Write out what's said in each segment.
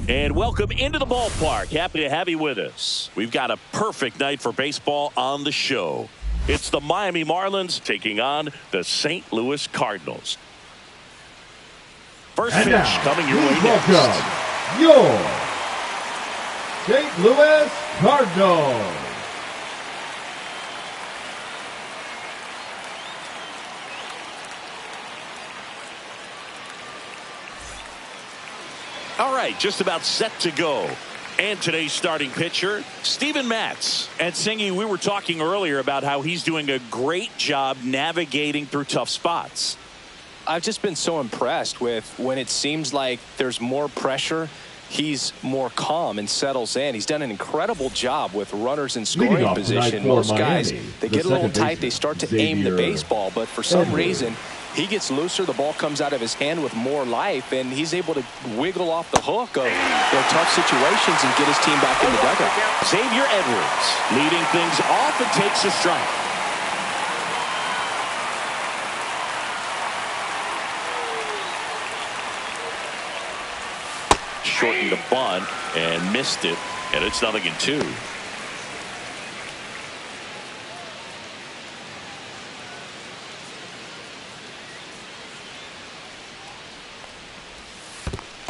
And welcome into the ballpark. Happy to have you with us. We've got a perfect night for baseball on the show. It's the Miami Marlins taking on the St. Louis Cardinals. First pitch coming your way next. Your St. Louis Cardinals. All right, just about set to go. And today's starting pitcher, Steven Matz. And Singy, we were talking earlier about how he's doing a great job navigating through tough spots. I've just been so impressed with when it seems like there's more pressure, he's more calm and settles in. He's done an incredible job with runners in scoring position. Most guys, they get a little tight, they start to aim the baseball, but for some reason, he gets looser, the ball comes out of his hand with more life, and he's able to wiggle off the hook of tough situations and get his team back in the dugout. Xavier Edwards leading things off and takes a strike. Shortened the bunt and missed it, and it's 0-2.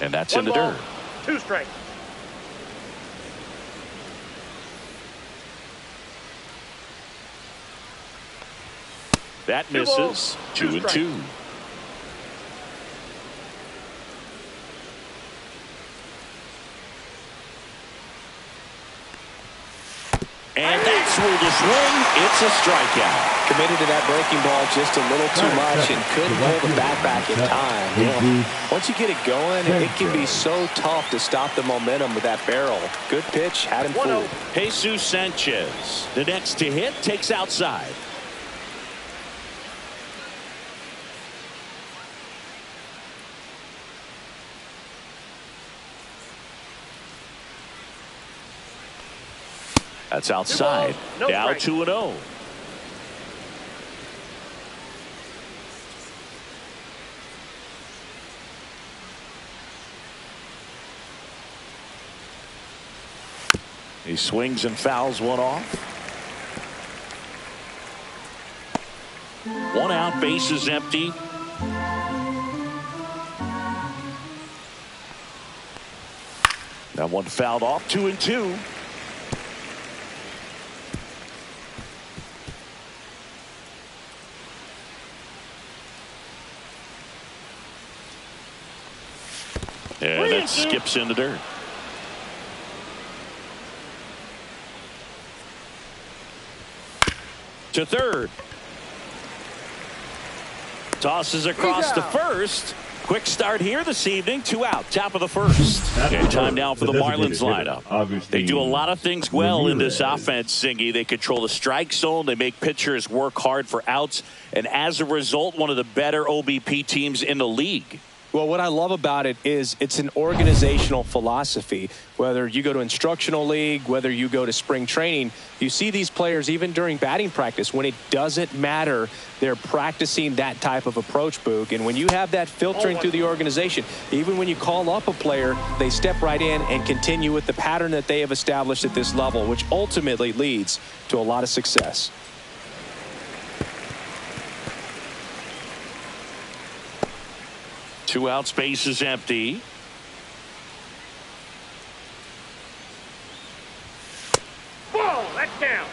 And that's in the dirt. 2 strikes. That misses. 2-2. And that swinged a swing. It's a strikeout. Committed to that breaking ball just a little too much and couldn't pull the bat back in time. You know, once you get it going, it can be so tough to stop the momentum with that barrel. Good pitch, had him fooled. Jesus Sanchez, the next to hit, takes outside. That's outside. Now 2-0. He swings and fouls one off. 1 out, base is empty. That one fouled off. 2-2. And that skips in the dirt. To third. Tosses across to first. Quick start here this evening. 2 out. Top of the first. And time now for the Marlins lineup. They do a lot of things well in this offense, Singy. They control the strike zone. They make pitchers work hard for outs. And as a result, one of the better OBP teams in the league. Well, what I love about it is it's an organizational philosophy. Whether you go to instructional league, whether you go to spring training, you see these players even during batting practice. When it doesn't matter, they're practicing that type of approach, Boog. And when you have that filtering through the organization, even when you call up a player, they step right in and continue with the pattern that they have established at this level, which ultimately leads to a lot of success. Two out, space is empty. Ball, that's down.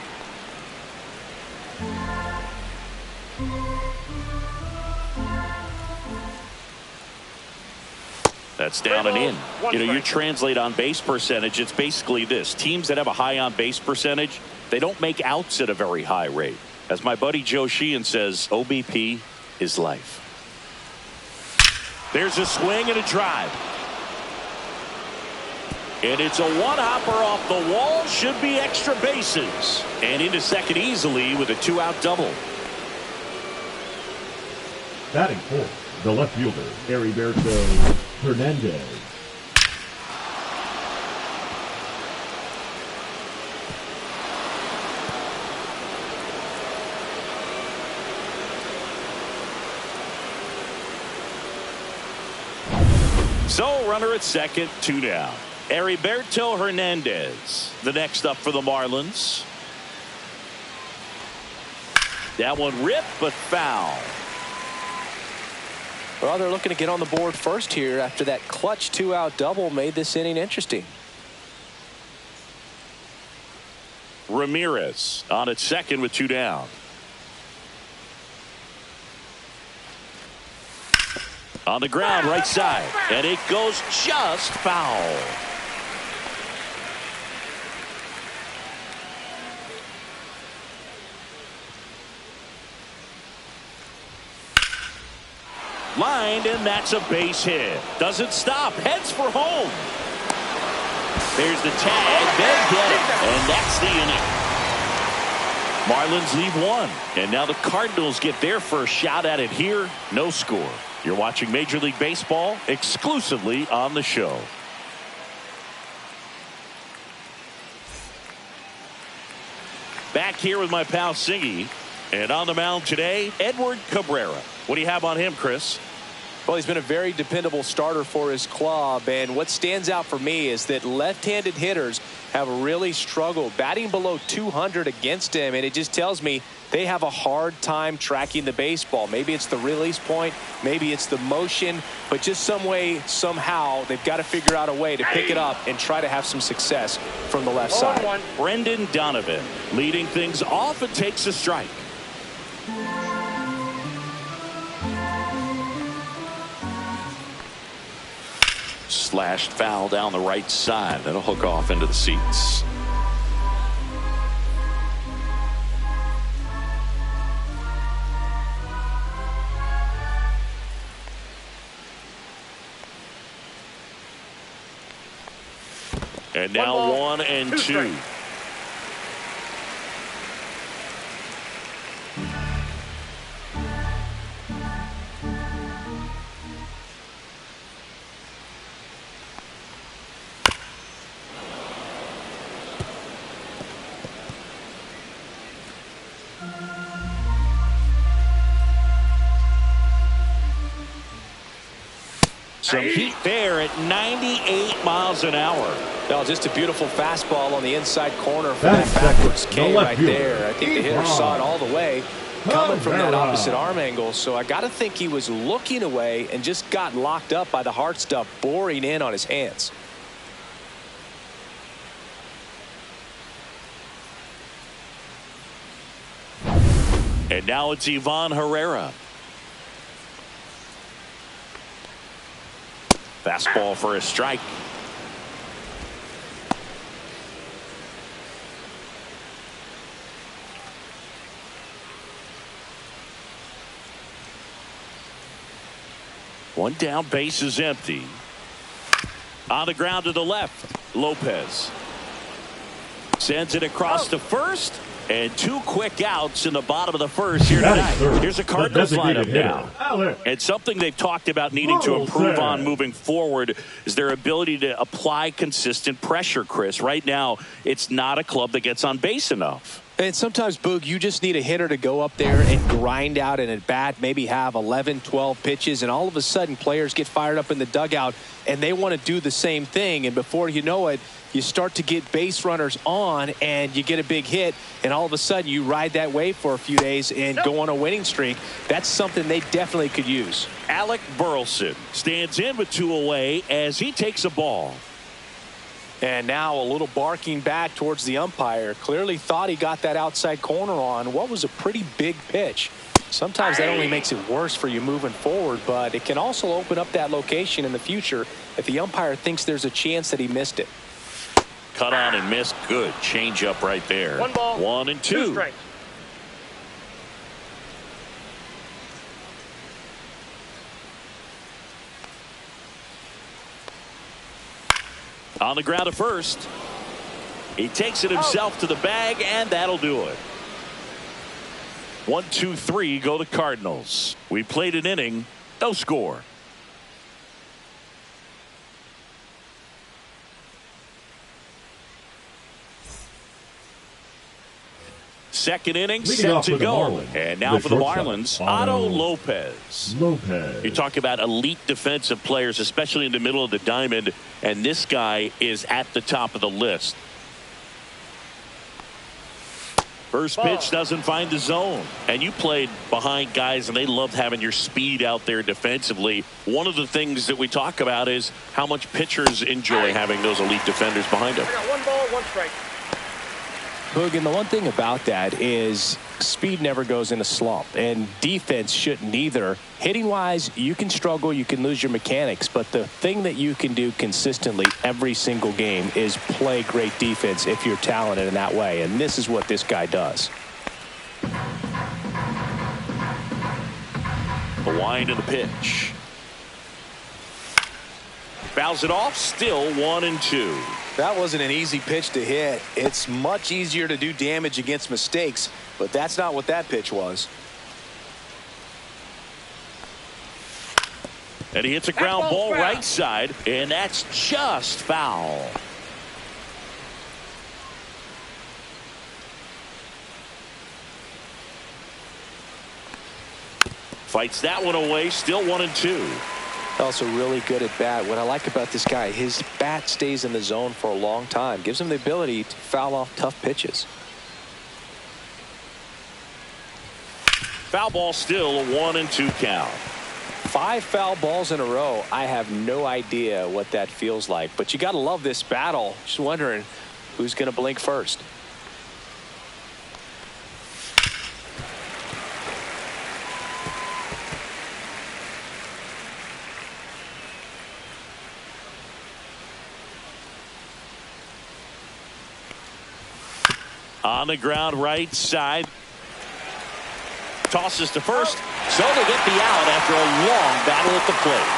That's down and in. You know, you translate on base percentage, it's basically this. Teams that have a high on base percentage, they don't make outs at a very high rate. As my buddy Joe Sheehan says, OBP is life. There's a swing and a drive. And it's a one-hopper off the wall. Should be extra bases. And into second easily with a 2-out double. Batting fourth, the left fielder, Heriberto Hernandez. So runner at second, 2 down. Heriberto Hernandez, the next up for the Marlins. That one ripped, but foul. Well, they're looking to get on the board first here after that clutch 2-out double made this inning interesting. Ramirez on at second with 2 down. On the ground, right side, and it goes just foul. Lined, and that's a base hit. Doesn't stop, heads for home. There's the tag, they get it, and that's the inning. Marlins leave 1, and now the Cardinals get their first shot at it here. No score. You're watching Major League Baseball exclusively on the show. Back here with my pal Singy, and on the mound today, Edward Cabrera. What do you have on him, Chris? Well, he's been a very dependable starter for his club, and what stands out for me is that left-handed hitters have really struggled batting below 200 against him, and it just tells me they have a hard time tracking the baseball. Maybe it's the release point, maybe it's the motion, but just some way, somehow, they've got to figure out a way to pick it up and try to have some success from the left side. Brendan Donovan leading things off and takes a strike. Slashed foul down the right side. That'll hook off into the seats. And now 1 and 2. Some heat there at 98 miles an hour. No, just a beautiful fastball on the inside corner for that backwards K right there. I think the hitter saw it all the way coming from that opposite arm angle. So I got to think he was looking away and just got locked up by the hard stuff boring in on his hands. And now it's Ivan Herrera. Fastball for a strike. One down, base is empty. On the ground to the left, Lopez sends it across to first, and 2 quick outs in the bottom of the first here tonight. Here's a Cardinals lineup now. And something they've talked about needing to improve on moving forward is their ability to apply consistent pressure, Chris. Right now, it's not a club that gets on base enough. And sometimes, Boog, you just need a hitter to go up there and grind out an at-bat, maybe have 11, 12 pitches, and all of a sudden players get fired up in the dugout, and they want to do the same thing. And before you know it, you start to get base runners on, and you get a big hit, and all of a sudden you ride that wave for a few days and go on a winning streak. That's something they definitely could use. Alec Burleson stands in with 2 away as he takes a ball. And now a little barking back towards the umpire. Clearly thought he got that outside corner on what was a pretty big pitch. Sometimes that only makes it worse for you moving forward, but it can also open up that location in the future if the umpire thinks there's a chance that he missed it. Cut on and missed. Good change up right there. 1 ball, 1 and 2. 2 strikes. On the ground to first. He takes it himself to the bag, and that'll do it. 1, 2, 3 go the Cardinals. We played an inning, no score. second inning Leading set off to for the go. Marlins, And now for the shortstop, Marlins, Otto Lopez. You talk about elite defensive players, especially in the middle of the diamond, and this guy is at the top of the list. First pitch doesn't find the zone. And you played behind guys, and they loved having your speed out there defensively. One of the things that we talk about is how much pitchers enjoy having those elite defenders behind them. I got 1 ball, 1 strike. Boog, and the one thing about that is speed never goes in a slump, and defense shouldn't either. Hitting wise, you can struggle, you can lose your mechanics, but the thing that you can do consistently every single game is play great defense if you're talented in that way, and this is what this guy does. The wind of the pitch. Fouls it off, still 1-2. That wasn't an easy pitch to hit. It's much easier to do damage against mistakes, but that's not what that pitch was. And he hits a ground ball right side, and that's just foul. Fights that one away, still 1-2. Also really good at bat. What I like about this guy, his bat stays in the zone for a long time. Gives him the ability to foul off tough pitches. Foul ball, still a 1-2 count. 5 foul balls in a row. I have no idea what that feels like, but you got to love this battle. Just wondering who's going to blink first. On the ground right side. Tosses to first. So they get the out after a long battle at the plate.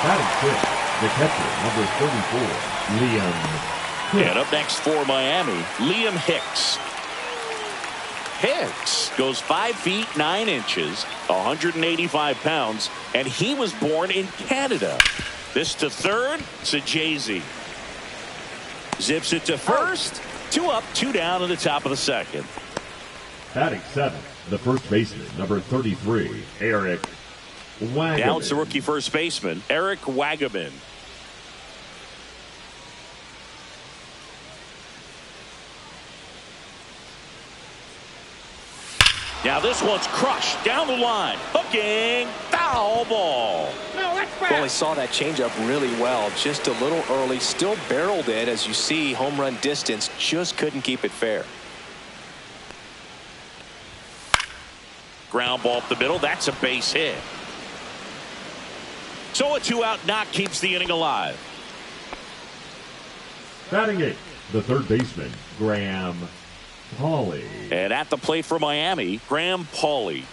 Batting fifth, the catcher, number 34, Liam Hicks. And up next for Miami, Liam Hicks. Hicks goes 5 feet 9 inches, 185 pounds, and he was born in Canada. This to third, Sajazi. Zips it to first. 2 up, 2 down in the top of the second. Batting seventh, the first baseman, number 33, Eric Wagaman. Now it's the rookie first baseman, Eric Wagaman. Now this one's crushed down the line. Hooking, foul ball. No, that's Well, bad. he saw that changeup really well. Just a little early. Still barreled it. As you see, home run distance. Just couldn't keep it fair. Ground ball up the middle. That's a base hit. So a 2-out knock keeps the inning alive. Batting eighth, the third baseman, Graham Pauley. And at the plate for Miami, Graham Pauley.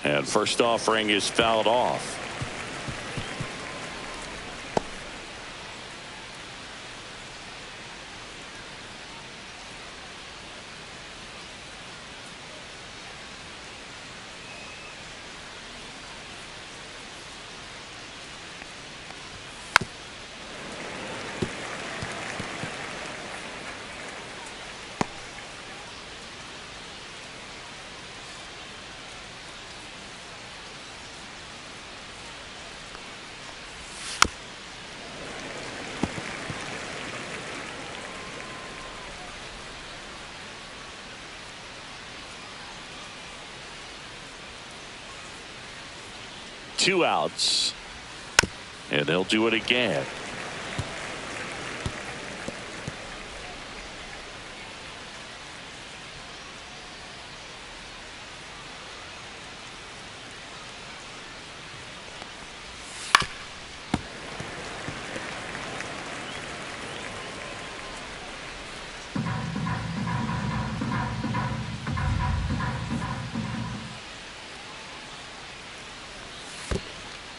And first offering is fouled off. Two outs. And they'll do it again.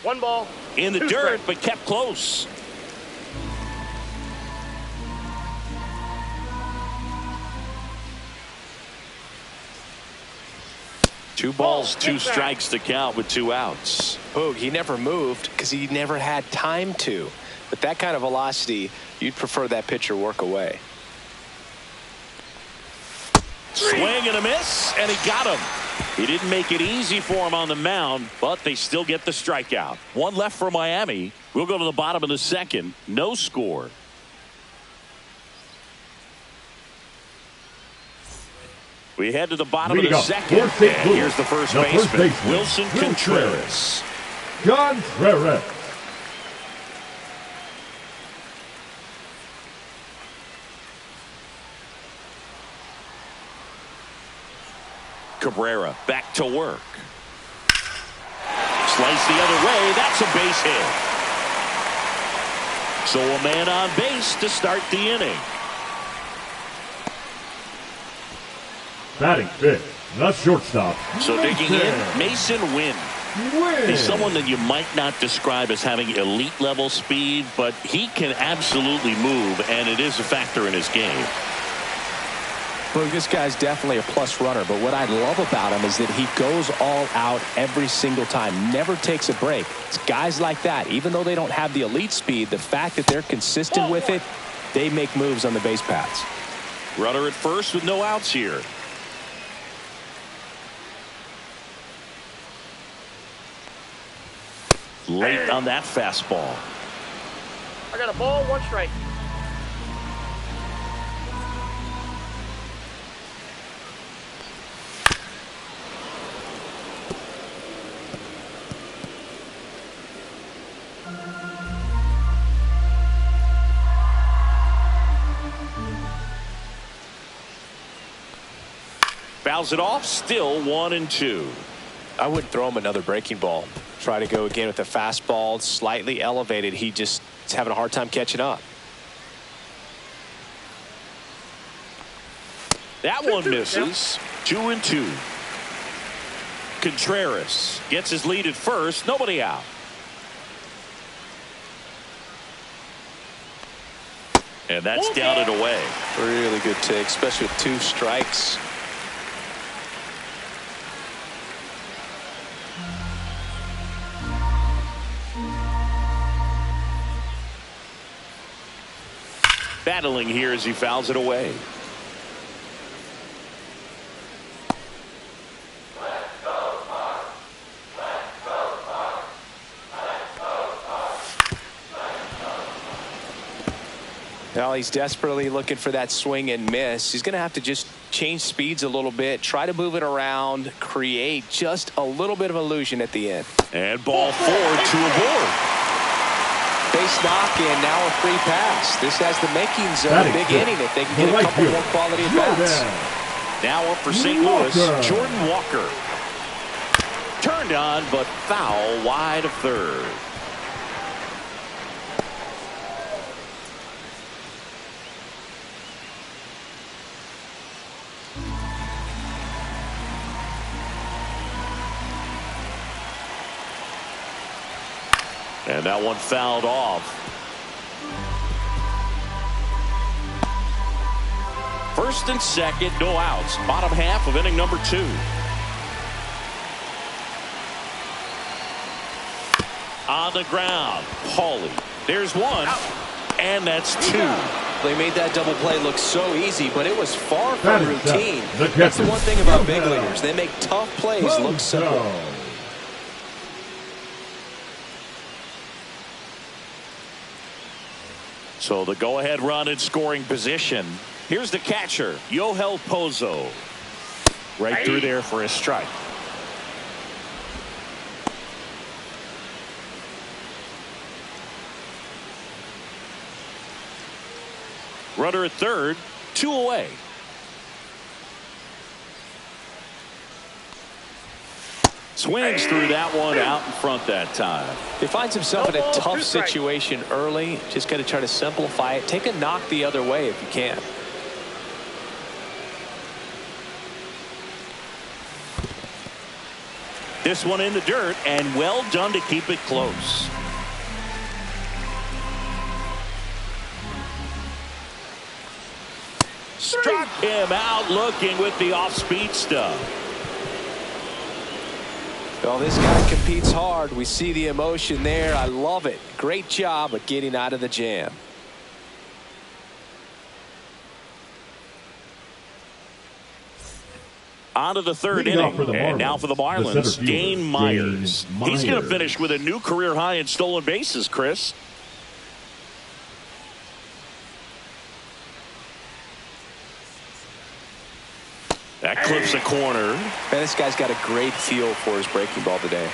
One ball. In the Two dirt, strikes. but kept close. Two balls, two strikes to count with 2 outs. Boog, he never moved because he never had time to. With that kind of velocity, you'd prefer that pitcher work away. Swing and a miss, and he got him. He didn't make it easy for him on the mound, but they still get the strikeout. One left for Miami. We'll go to the bottom of the second. No score. We head to the bottom of the second. And here's the first baseman, Wilson Contreras. Contreras. Cabrera back to work. Slice the other way. That's a base hit. So a man on base to start the inning. Batting fifth, the shortstop. So digging in, Mason Wynn. He's someone that you might not describe as having elite level speed, but he can absolutely move, and it is a factor in his game. Well, this guy's definitely a plus runner, but what I love about him is that he goes all out every single time, never takes a break. It's guys like that, even though they don't have the elite speed, the fact that they're consistent with it, they make moves on the base paths. Runner at first with no outs here. Late on that fastball. I got a ball, 1 strike. Fouls it off, still 1-2. I wouldn't throw him another breaking ball. Try to go again with a fastball, slightly elevated. He just is having a hard time catching up. That one misses. 2-2. Contreras gets his lead at first. Nobody out. And that's down and away. Really good take, especially with 2 strikes. Battling here as he fouls it away. Now he's desperately looking for that swing and miss. He's going to have to just change speeds a little bit, try to move it around, create just a little bit of illusion at the end. And ball 4, 2 aboard. Base knock and now a free pass. This has the makings of a big inning if they can get a couple more quality at bats. Now up for St. Louis, Jordan Walker. Turned on, but foul wide of third. And that one fouled off. First and second, no outs. Bottom half of inning number 2. On the ground, Pauly. There's 1, and that's 2. They made that double play look so easy, but it was far from routine. That's the one thing about big leaguers. They make tough plays look simple. So the go-ahead run in scoring position. Here's the catcher, Yohel Pozo. Right through there for a strike. Runner at third, 2 away. Swings through that one out in front that time. He finds himself in a tough situation early. Just got to try to simplify it. Take a knock the other way if you can. This one in the dirt, and well done to keep it close. Struck him out looking with the off-speed stuff. Well, this guy competes hard. We see the emotion there. I love it. Great job of getting out of the jam. On to the third inning, and now for the Marlins, Dane Myers. He's going to finish with a new career high in stolen bases, Chris. That clips a corner. Man, this guy's got a great feel for his breaking ball today.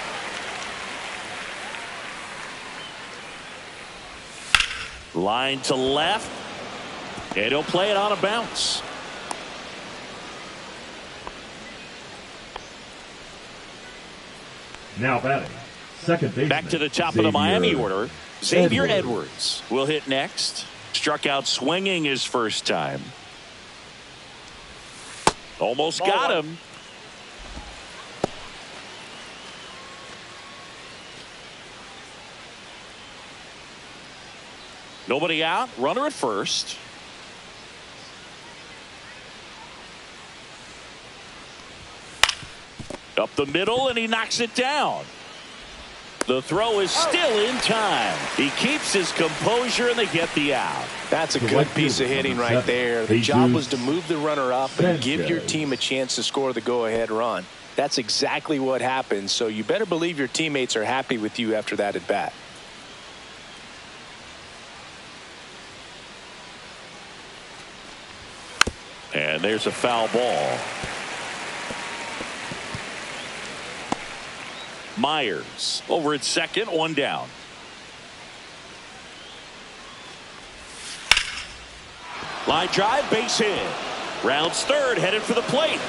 Line to left, and he'll play it on a bounce. Now batting, second baseman. Back to the top of the Miami order. Xavier Edwards will hit next. Struck out swinging his first time. Almost got him. Nobody out. Runner at first. Up the middle, and he knocks it down. The throw is still in time. He keeps his composure, and they get the out. That's a good piece of hitting right there. The job was to move the runner up and give your team a chance to score the go-ahead run. That's exactly what happened, so you better believe your teammates are happy with you after that at bat. And there's a foul ball. Myers over at second, one down. Line drive, base hit. Rounds third, headed for the plate.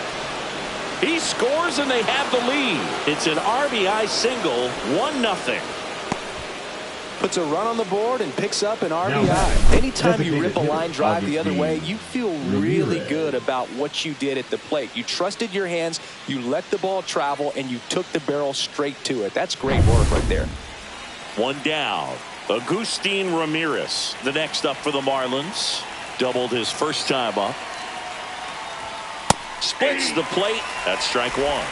He scores and they have the lead. It's an RBI single, 1-0. Puts a run on the board and picks up an RBI. Anytime you rip a line drive the other way, you feel really good about what you did at the plate. You trusted your hands, you let the ball travel, and you took the barrel straight to it. That's great work right there. One down. Agustin Ramirez, the next up for the Marlins. Doubled his first time up. Splits the plate. That's strike one.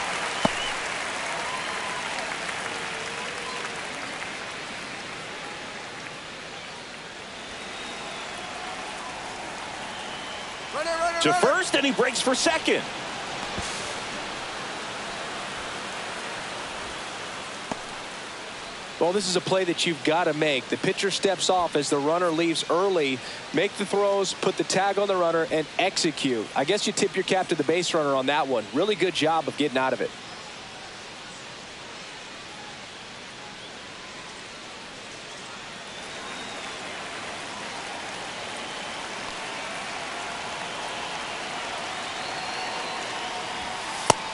To first, and he breaks for second. Well, this is a play that you've got to make. The pitcher steps off as the runner leaves early. Make the throws, put the tag on the runner, and execute. I guess you tip your cap to the base runner on that one. Really good job of getting out of it.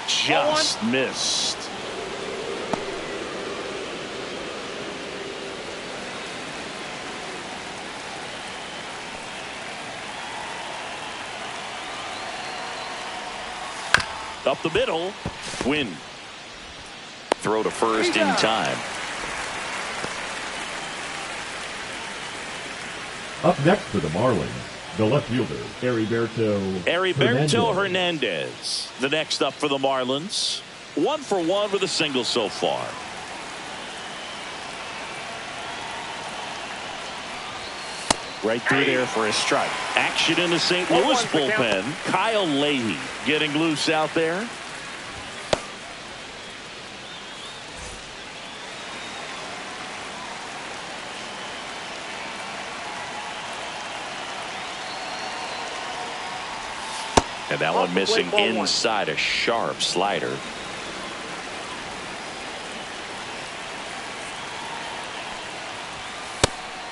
Just missed. Up the middle. Win. Throw to first in time. Up next for the Marlins, the left fielder, Heriberto Hernandez. The next up for the Marlins. 1 for 1 with a single so far. Right through there for a strike. Action in the St. Louis bullpen. Kyle Leahy getting loose out there. And that one missing inside, a sharp slider.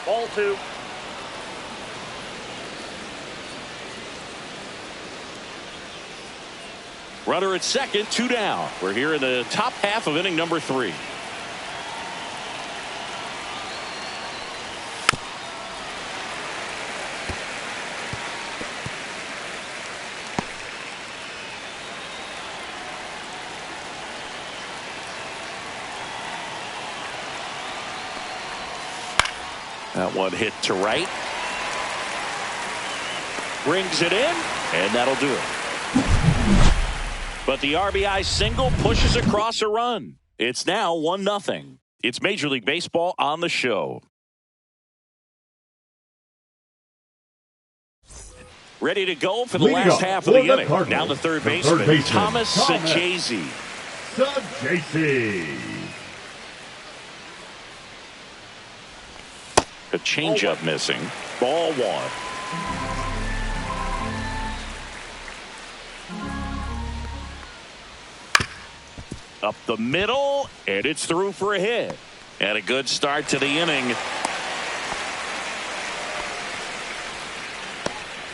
Ball 2. Runner at second, 2 down. We're here in the top half of inning number 3. That one hit to right. Brings it in, and that'll do it. But the RBI single pushes across a run. It's now 1-0. It's Major League Baseball on the show. Ready to go for the last half of the inning. Now the third baseman, Thomas Sajazi. A changeup missing. Ball 1. Up the middle, and it's through for a hit. And a good start to the inning.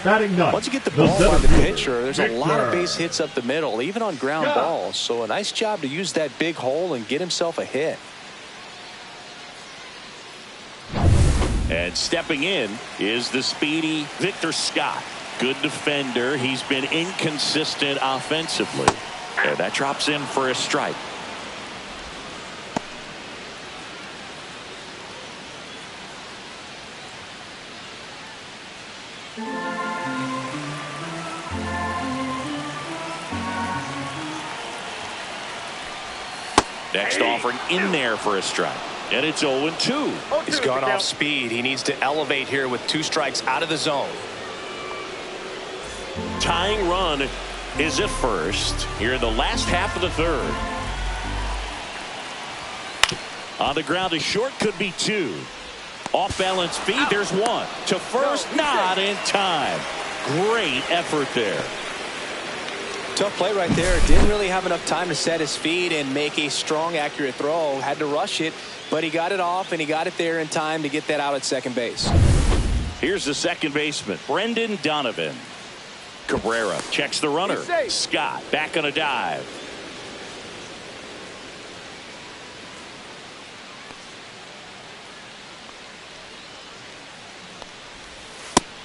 Once you get the ball by the pitcher, there's a lot of base hits up the middle, even on ground balls. So a nice job to use that big hole and get himself a hit. And stepping in is the speedy Victor Scott. Good defender. He's been inconsistent offensively. And that drops in for a strike. Next offering in there for a strike. And it's 0-2. He's gone off speed. He needs to elevate here with 2 strikes out of the zone. Tying run is at first here in the last half of the third. On the ground is short, could be 2. Off balance feed, there's 1. To first, not in time. Great effort there. Tough play right there. Didn't really have enough time to set his feet and make a strong, accurate throw. Had to rush it, but he got it off, and he got it there in time to get that out at second base. Here's the second baseman, Brendan Donovan. Cabrera checks the runner. Scott back on a dive.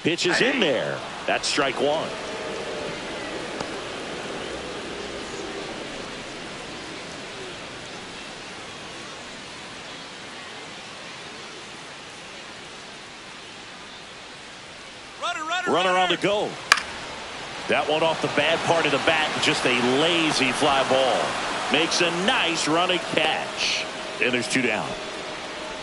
Pitch is in there. That's strike 1. Runner on the go. That one off the bad part of the bat. Just a lazy fly ball. Makes a nice running catch. And there's 2 down.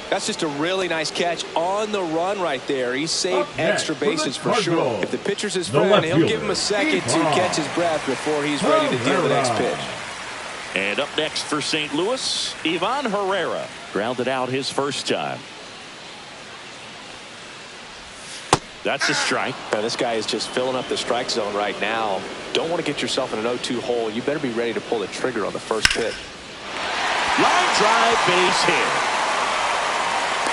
That's just a really nice catch on the run right there. He saved extra bases for sure. If the pitcher's his friend, he'll give him a second to catch his breath before he's ready to deal the next pitch. And up next for St. Louis, Ivan Herrera. Grounded out his first time. That's a strike. Now, this guy is just filling up the strike zone right now. Don't want to get yourself in an 0-2 hole. You better be ready to pull the trigger on the first pitch. Line drive, base hit.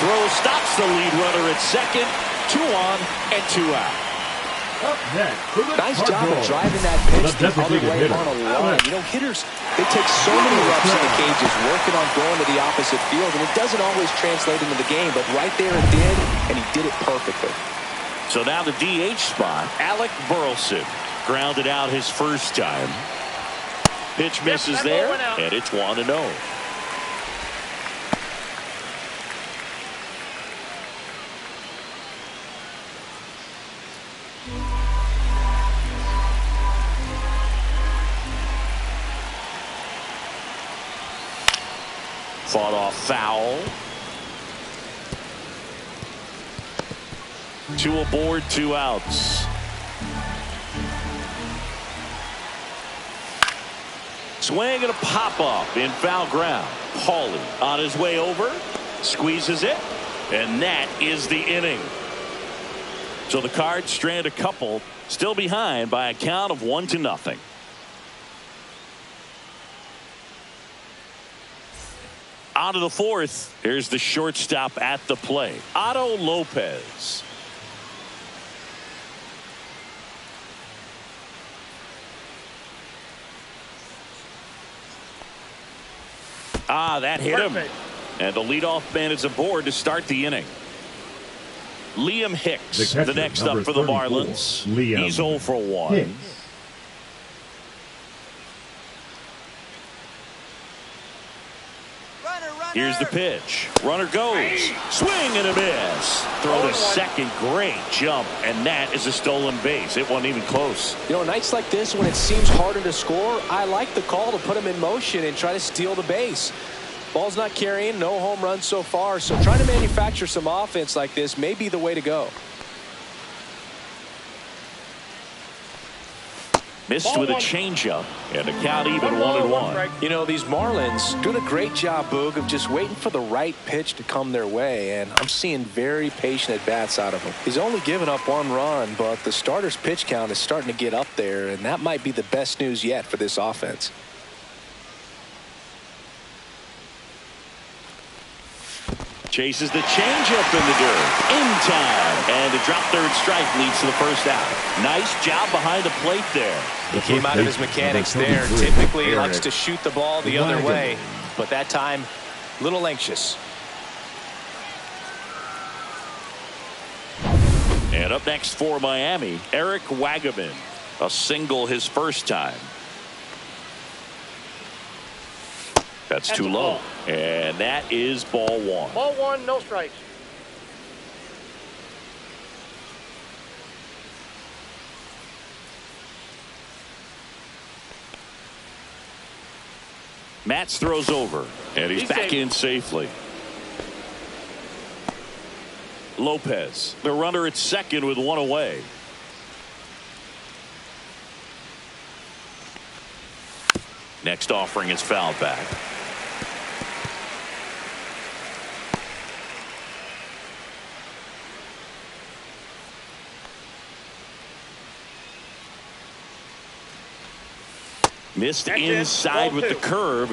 Throw stops the lead runner at second. 2 on and 2 out. Up next, nice job of driving that pitch the other way on a line. You know, hitters, they take so many reps in the cages working on going to the opposite field, and it doesn't always translate into the game, but right there it did, and he did it perfectly. So now the DH spot, Alec Burleson grounded out his first time. Pitch misses there, and it's 1-0. Fought off foul. 2 aboard, 2 outs. Swing and a pop up in foul ground. Pauly on his way over, squeezes it, and that is the inning. So the Cards strand a couple, still behind by a count of 1-0. On to the fourth. Here's the shortstop at the plate, Otto Lopez. That hit him. And the leadoff man is aboard to start the inning. Liam Hicks, the next up for the Marlins. He's 0 for 1. Hicks. Here's the pitch. Runner goes. Swing and a miss. Throw to second. Great jump. And that is a stolen base. It wasn't even close. You know, nights like this when it seems harder to score, I like the call to put him in motion and try to steal the base. Ball's not carrying, no home runs so far, so trying to manufacture some offense like this may be the way to go. Missed with a changeup, and the count even 1-1. You know, these Marlins doing a great job, Boog, of just waiting for the right pitch to come their way, and I'm seeing very patient at-bats out of him. He's only given up 1 run, but the starter's pitch count is starting to get up there, and that might be the best news yet for this offense. Chases the changeup in the dirt. In time. And the drop third strike leads to the first out. Nice job behind the plate there. He came out of his mechanics there. Typically he likes to shoot the ball the other way, but that time a little anxious. And up next for Miami, Eric Wagaman. A single his first time. That's too low. And that is ball 1. Ball 1, no strikes. Matz throws over, and he's back in safely. Lopez, the runner at second with 1 away. Next offering is fouled back. Missed inside with the curve.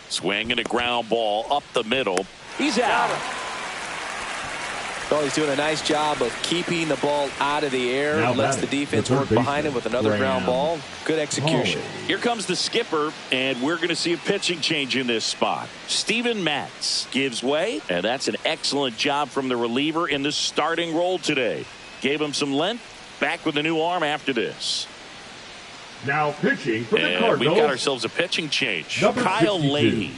Swing and a ground ball up the middle. He's out. Well, he's doing a nice job of keeping the ball out of the air. Lets the defense work behind him with another ground ball. Good execution. Here comes the skipper, and we're going to see a pitching change in this spot. Steven Matz gives way, and that's an excellent job from the reliever in the starting role today. Gave him some length. Back with a new arm after this. Now pitching for the Cardinals. We've got ourselves a pitching change. Kyle Leahy.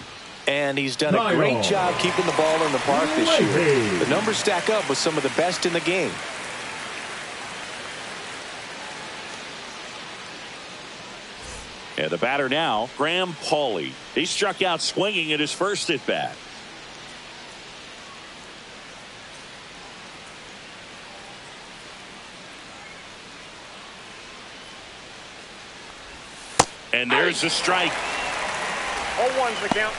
And he's done a great job keeping the ball in the park this year. The numbers stack up with some of the best in the game. And the batter now, Graham Pauley. He struck out swinging at his first at bat. And there's a strike. 0-1's the count.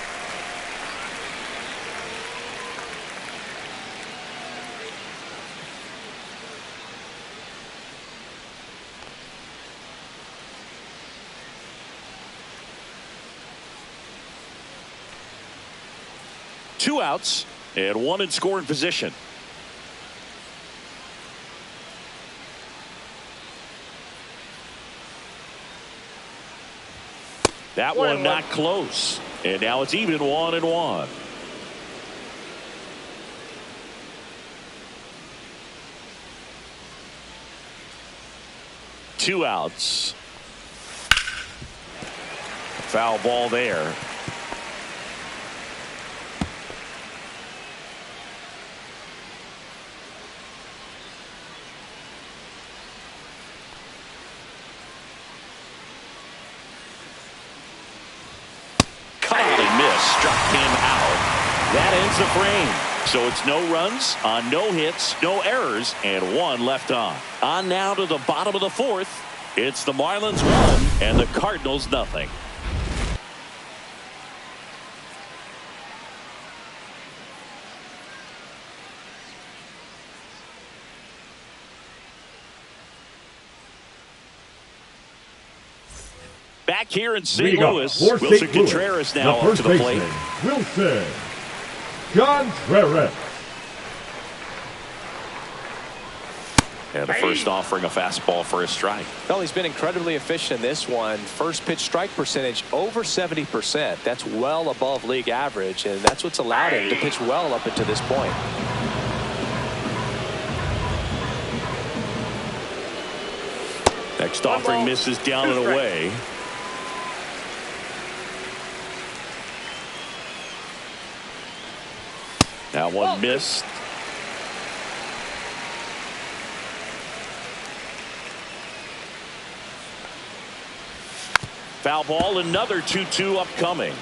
Two outs and 1 in scoring position. That one not close. And now it's even 1-1. Two outs. Foul ball there. Struck him out. That ends the frame. So it's no runs on no hits, no errors, and 1 left on. On now to the bottom of the 4th. It's the Marlins 1 and the Cardinals nothing. Back here in St. Louis, Wilson Contreras now up to the plate. Wilson Contreras. And the first offering a fastball for a strike. Well, he's been incredibly efficient in this one. First pitch strike percentage over 70%. That's well above league average, and that's what's allowed him to pitch well up until this point. Next offering misses down and away. That one missed. Foul ball, another 2-2 upcoming.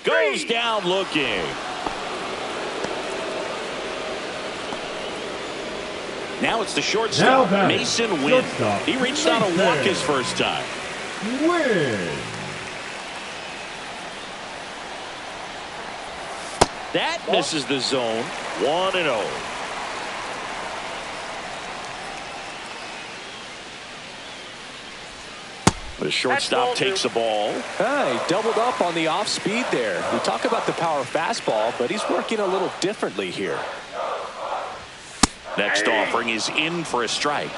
Goes down looking. Now it's the shortstop, Mason Wynn. He reached out to walk his first time. Win. That misses the zone. 1-0. The shortstop takes the ball. He doubled up on the off speed there. We talk about the power fastball, but he's working a little differently here. Next offering is in for a strike.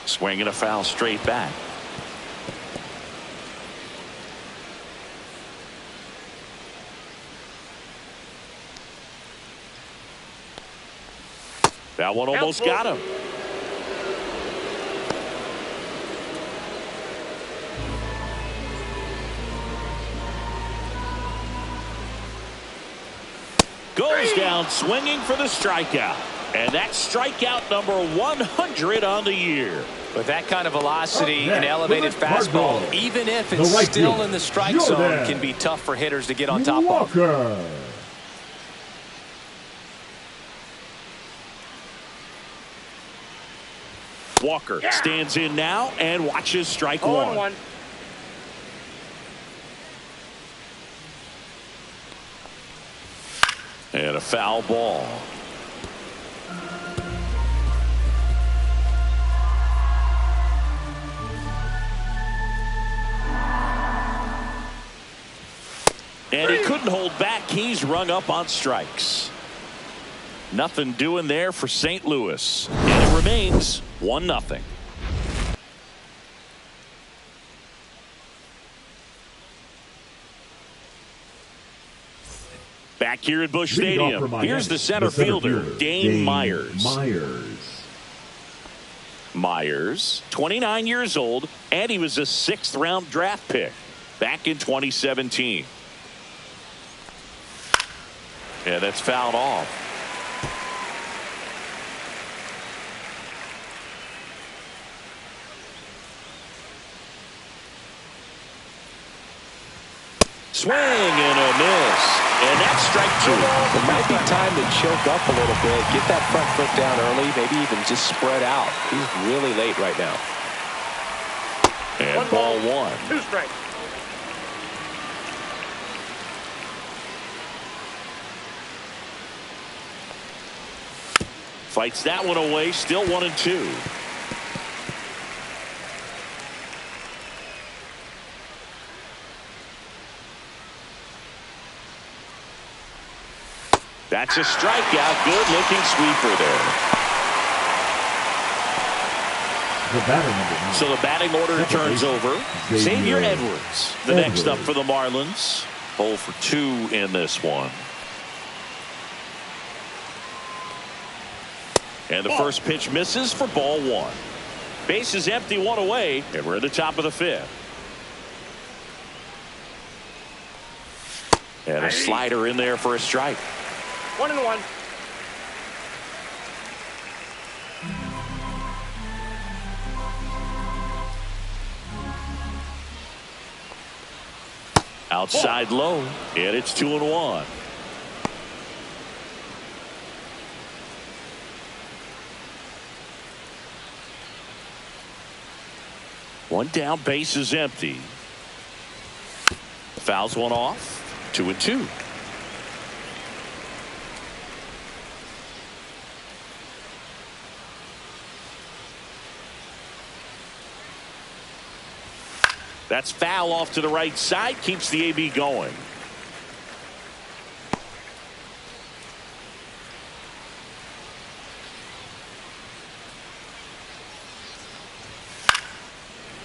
Swinging a foul straight back. That one almost got him. Goes down swinging for the strikeout. And that's strikeout number 100 on the year. With that kind of velocity and elevated fastball, even if it's still in the strike zone, can be tough for hitters to get on top of. Walker stands in now and watches strike one. And a foul ball. And he couldn't hold back. He's rung up on strikes. Nothing doing there for St. Louis. And it remains 1-0. Back here at Busch Stadium, here's the center fielder, Dane Myers. Myers, 29 years old, and he was a 6th-round draft pick back in 2017. Yeah, that's fouled off. Swing and a miss. And that's strike 2. It might be time to choke up a little bit, get that front foot down early, maybe even just spread out. He's really late right now. And ball 1. 2 strikes. Fights that one away, still 1-2. That's a strikeout. Good looking sweeper there. So the batting order turns over. Xavier Edwards, the next up for the Marlins. 0 for 2 in this one. And the first pitch misses for ball 1. Base is empty, 1 away, and we're at the top of the 5th. And a slider in there for a strike. 1-1. Outside low, and it's 2-1. One down, base is empty. Fouls one off. 2-2. That's foul off to the right side. Keeps the AB going.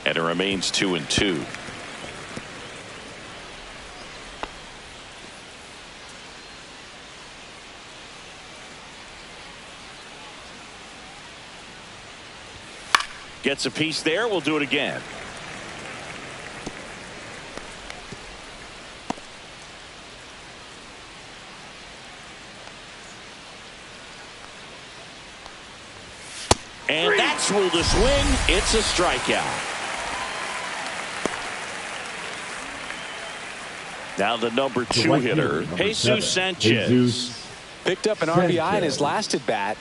And it remains 2-2. Gets a piece there. We'll do it again. And that's ruled a swing. It's a strikeout. Now the number 2 hitter, Jesus Sanchez. Picked up an RBI in his last at bat.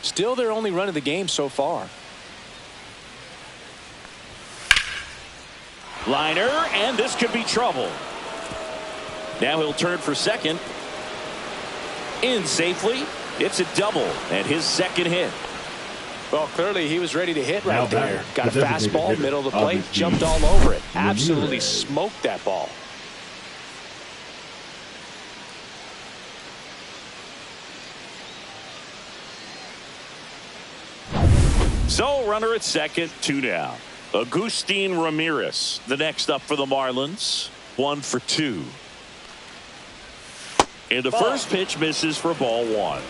Still their only run of the game so far. Liner, and this could be trouble. Now he'll turn for second. In safely. It's a double and his second hit. Well, clearly he was ready to hit right there. Got a fastball, middle of the plate, jumped all over it. Absolutely smoked that ball. So runner at second, 2 down. Agustin Ramirez, the next up for the Marlins, 1 for 2. And the first pitch misses for ball 1.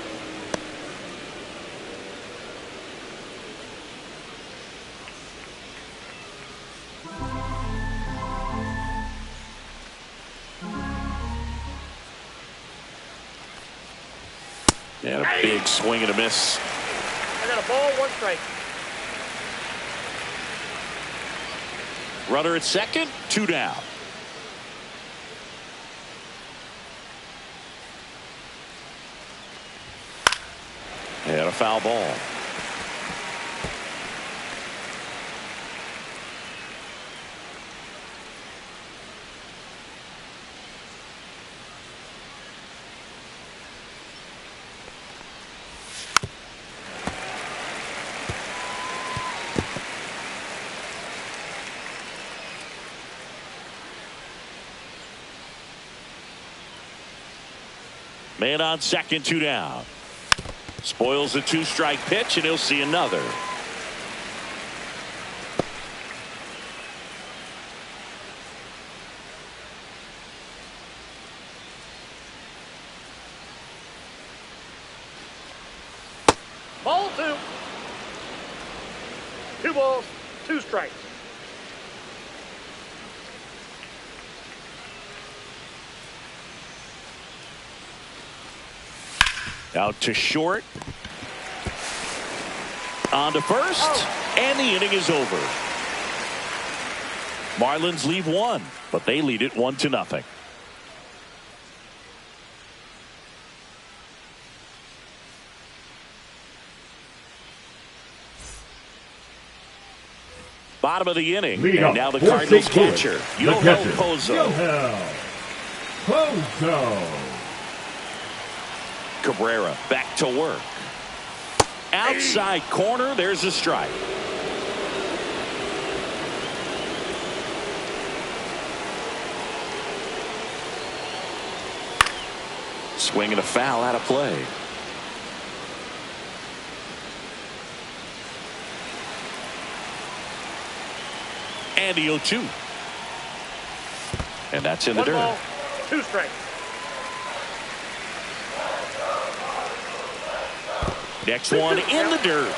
And a big swing and a miss. I got a ball, 1 strike. Runner at second, 2 down. And a foul ball. Man on second, 2 down. Spoils the 2-strike pitch, and he'll see another. Ball 2. 2 balls, 2 strikes. Out to short. On to first. And the inning is over. Marlins leave 1, but they lead it 1-0. Bottom of the inning. And now the Cardinals catcher, Yoel Pozo. Cabrera back to work. Outside corner, there's a strike. Swing and a foul out of play. And the 0-2. And that's in the dirt. 1 ball, 2 strikes. Next one in the dirt.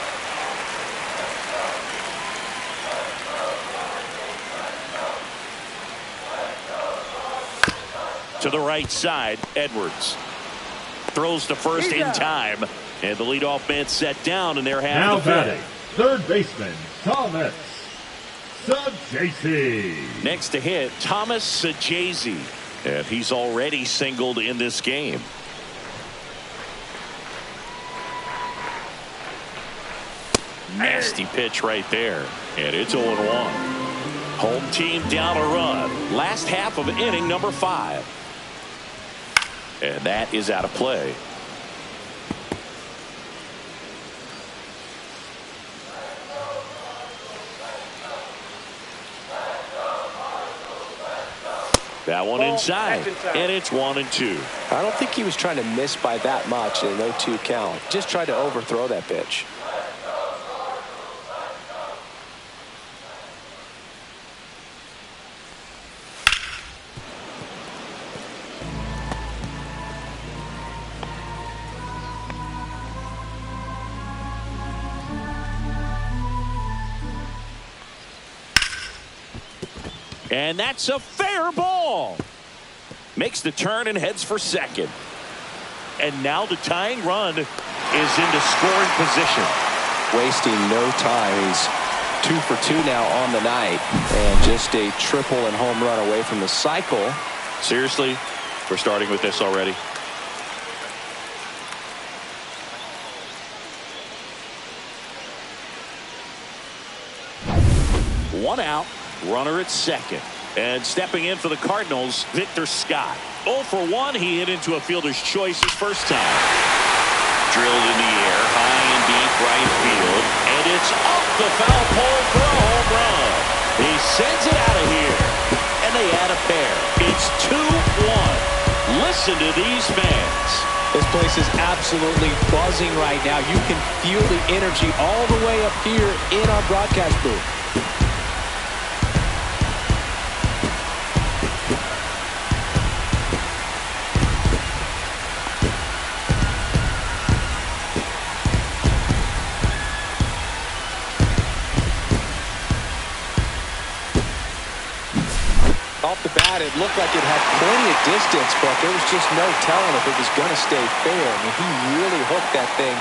To the right side, Edwards throws to first in time, and the leadoff man set down, and they're now half the batting, third baseman Thomas Sajazi. Next to hit, Thomas Sajazi, and he's already singled in this game. Nasty pitch right there, and it's 0-1. Home team down a run. Last half of inning number 5. And that is out of play. That one inside, and it's 1-2. I don't think he was trying to miss by that much in an 0-2 count. Just tried to overthrow that pitch. And that's a fair ball. Makes the turn and heads for second. And now the tying run is into scoring position. Wasting no time. He's 2 for 2 now on the night. And just a triple and home run away from the cycle. Seriously, we're starting with this already. One out. Runner at second. And stepping in for the Cardinals, Victor Scott. 0 for 1. He hit into a fielder's choice his first time. Drilled in the air, high and deep right field. And it's up the foul pole for a home run. He sends it out of here. And they add a pair. It's 2-1. Listen to these fans. This place is absolutely buzzing right now. You can feel the energy all the way up here in our broadcast booth. Off the bat, it looked like it had plenty of distance, but there was just no telling if it was going to stay fair. I mean, he really hooked that thing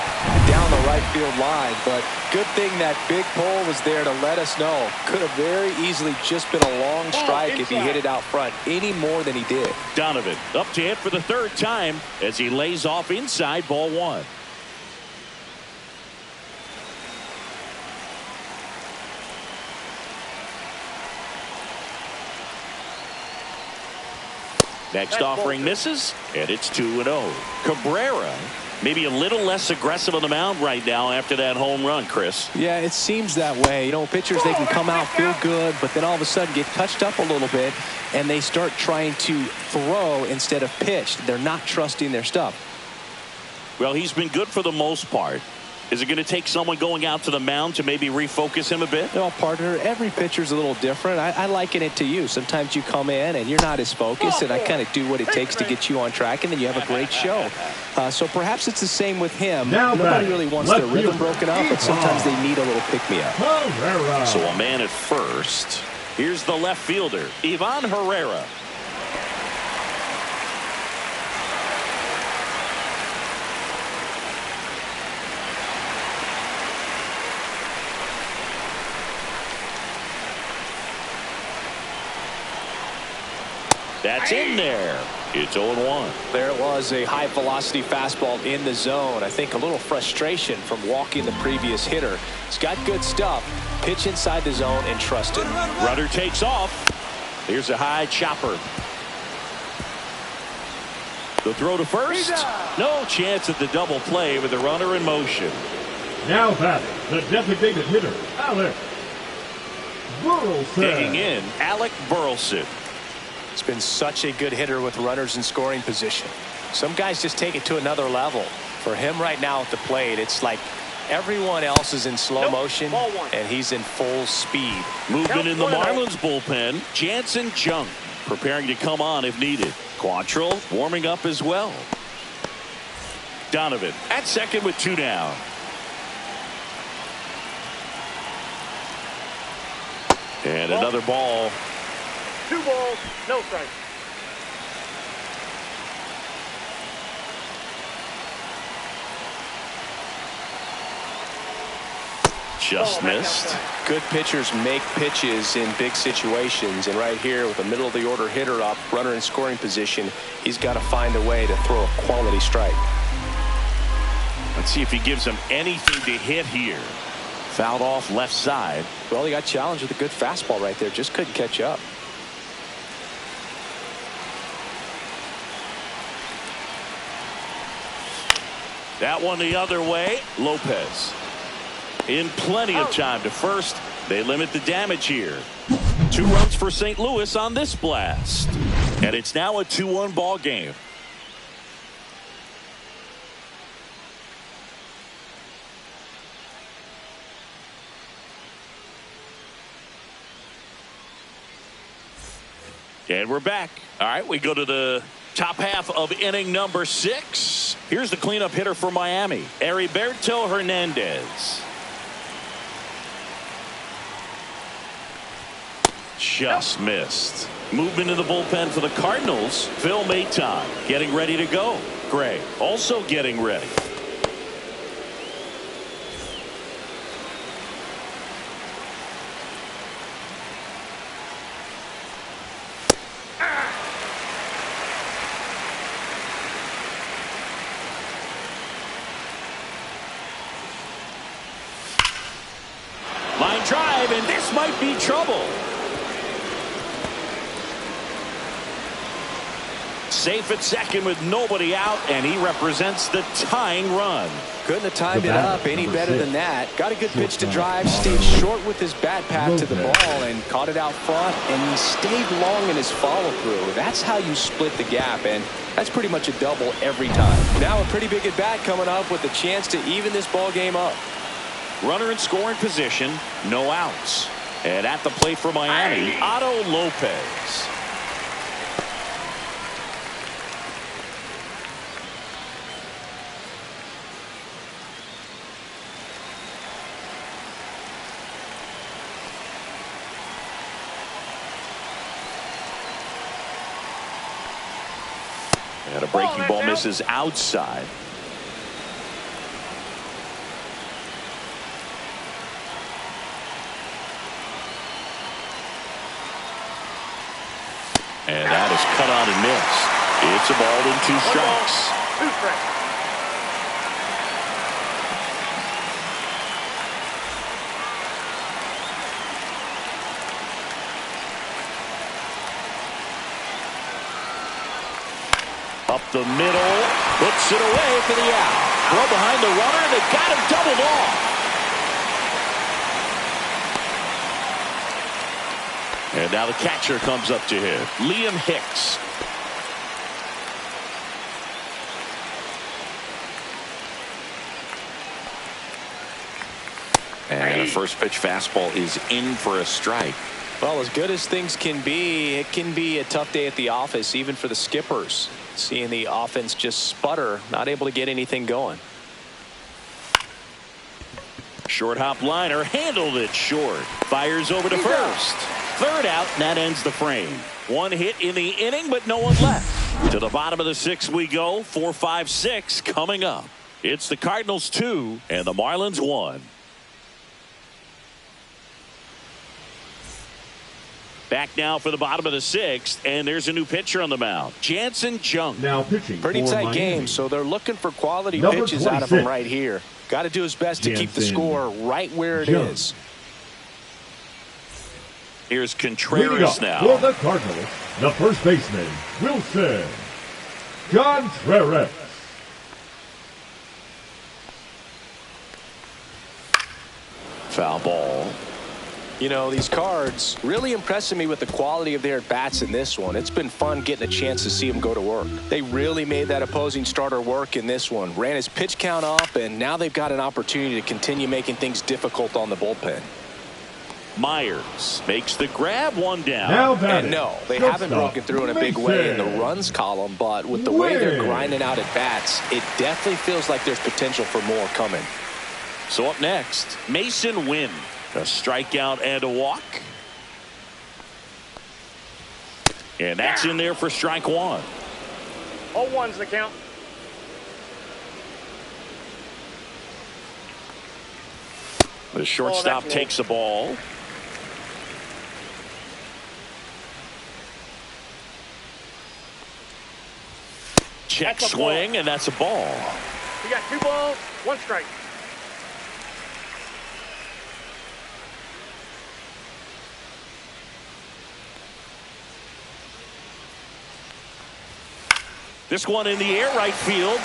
down the right field line, but good thing that big pole was there to let us know. Could have very easily just been a long strike if he hit it out front any more than he did. Donovan up to hit for the third time as he lays off inside, ball 1. Next offering misses, and it's 2-0. Cabrera, maybe a little less aggressive on the mound right now after that home run, Chris. Yeah, it seems that way. You know, pitchers, they can come out, feel good, but then all of a sudden get touched up a little bit, and they start trying to throw instead of pitch. They're not trusting their stuff. Well, he's been good for the most part. Is it going to take someone going out to the mound to maybe refocus him a bit? Well, partner, every pitcher's a little different. I liken it to you. Sometimes you come in and you're not as focused, and I kind of do what it takes to get you on track, and then you have a great show. So perhaps it's the same with him. Nobody really wants their rhythm broken up, but sometimes they need a little pick-me-up. So a man at first. Here's the left fielder, Ivan Herrera. That's in there. It's 0-1. There it was, a high-velocity fastball in the zone. I think a little frustration from walking the previous hitter. He's got good stuff. Pitch inside the zone and trust it. Runner takes off. Here's a high chopper. The throw to first. No chance at the double play with the runner in motion. Now batting, the designated hitter, Alec Burleson. Digging in, Alec Burleson. He's been such a good hitter with runners in scoring position. Some guys just take it to another level. For him right now at the plate, it's like everyone else is in slow motion, and he's in full speed. Movement in the Marlins bullpen. Jansen Junk preparing to come on if needed. Quantrill warming up as well. Donovan at second with 2 down. And another ball. 2 balls, no strikes. Just missed. Good pitchers make pitches in big situations, and right here with a middle of the order hitter up, runner in scoring position, he's got to find a way to throw a quality strike. Let's see if he gives him anything to hit here. Fouled off left side. Well, he got challenged with a good fastball right there, just couldn't catch up. That one the other way. Lopez in plenty of time to first. They limit the damage here. 2 runs for St. Louis on this blast. And it's now a 2-1 ball game. And we're back. All right, we go to the top half of inning number 6. Here's the cleanup hitter for Miami, Heriberto Hernandez. Just missed. Movement in the bullpen for the Cardinals. Phil Maton getting ready to go. Gray also getting ready. Line drive, and this might be trouble. Safe at second with nobody out, and he represents the tying run. Couldn't have timed it up any better than that. Got a good pitch to drive, stayed short with his bat path to the ball, and caught it out front, and he stayed long in his follow-through. That's how you split the gap, and that's pretty much a double every time. Now a pretty big at-bat coming up with a chance to even this ball game up. Runner in scoring position, no outs. And at the plate for Miami, Otto Lopez. And a breaking ball misses outside. And that is cut on and missed. It's a ball and 2 strikes. 2 strikes. Up the middle, puts it away for the out. Throw behind the runner, they got him doubled off. And now the catcher comes up to him, Liam Hicks. And a first pitch fastball is in for a strike. Well, as good as things can be, it can be a tough day at the office, even for the skippers. Seeing the offense just sputter, not able to get anything going. Short hop liner, handled it short. Fires over to first. Third out, and that ends the frame. 1 hit in the inning, but no one left. To the bottom of the 6th we go. 4, 5, 6 coming up. It's the Cardinals 2 and the Marlins 1. Back now for the bottom of the 6th, and there's a new pitcher on the mound, Jansen Junk. Now pitching. Pretty tight game, so they're looking for quality pitches out of him right here. Got to do his best to keep the score right where it is. Here's Contreras now. For the Cardinals, the first baseman, Wilson Contreras. Foul ball. You know, these Cards really impressing me with the quality of their at-bats in this one. It's been fun getting a chance to see them go to work. They really made that opposing starter work in this one. Ran his pitch count up, and now they've got an opportunity to continue making things difficult on the bullpen. Myers makes the grab, 1 down. And no, they haven't broken through in a big way in the runs column, but with the way they're grinding out at-bats, it definitely feels like there's potential for more coming. So up next, Mason Wynn. A strikeout and a walk. And that's in there for strike 1. All ones the count. The shortstop takes the ball. Check swing, and that's a ball. You got 2 balls, 1 strike. This one in the air, right field.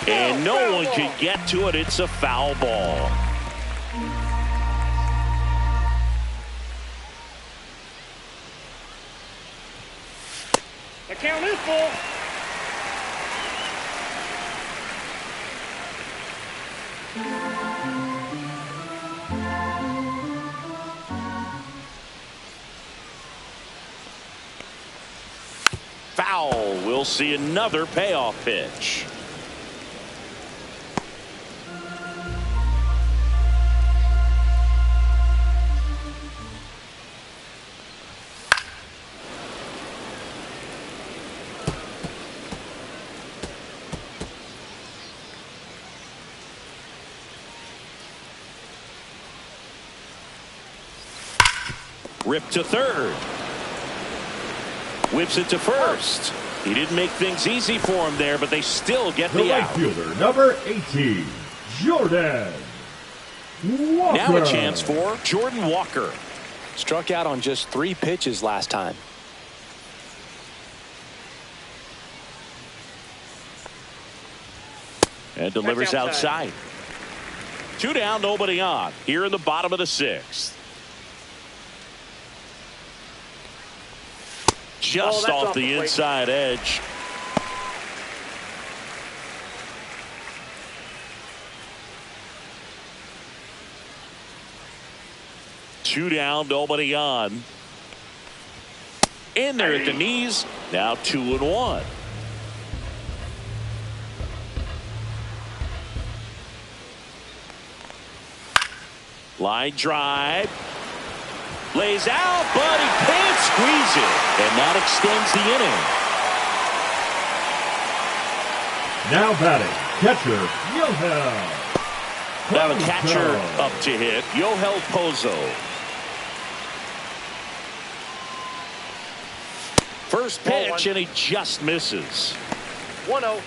And no one can get to it. It's a foul ball. count is full. Foul. We'll see another payoff pitch. Ripped to third. Whips it to first. He didn't make things easy for him there, but they still get the right out. Fielder, number 18, Jordan Walker. Now a chance for Jordan Walker. Struck out on just 3 pitches last time. And delivers outside. 2 down, nobody on. Here in the bottom of the 6th. Just off the inside edge. Two down, nobody on. In there at the knees. Now 2-1. Line drive. Lays out, but he can't squeeze it. And that extends the inning. Now batting, catcher, Yohel. Now the catcher up to hit, Yohel Pozo. First pitch, and he just misses. 1-0.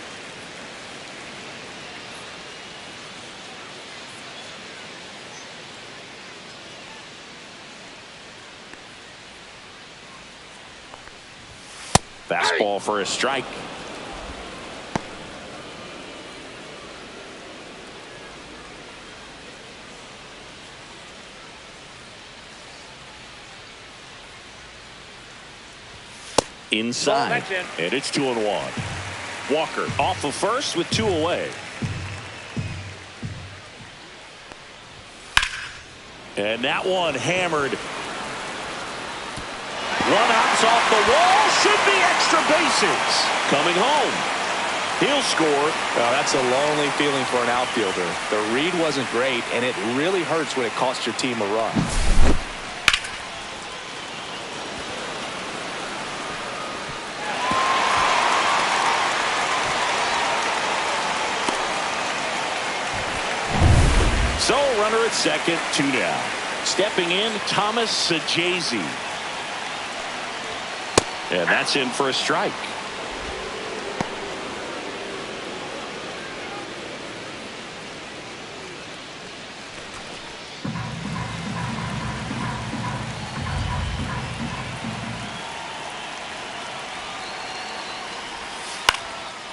Fastball for a strike. Inside, and it's 2-1. Walker off of first with 2 away. And that one hammered. One hops off the wall. Should be extra bases. Coming home. He'll score. Well, that's a lonely feeling for an outfielder. The read wasn't great, and it really hurts when it costs your team a run. So, runner at second, 2 down. Stepping in, Thomas Sajazi. And that's in for a strike.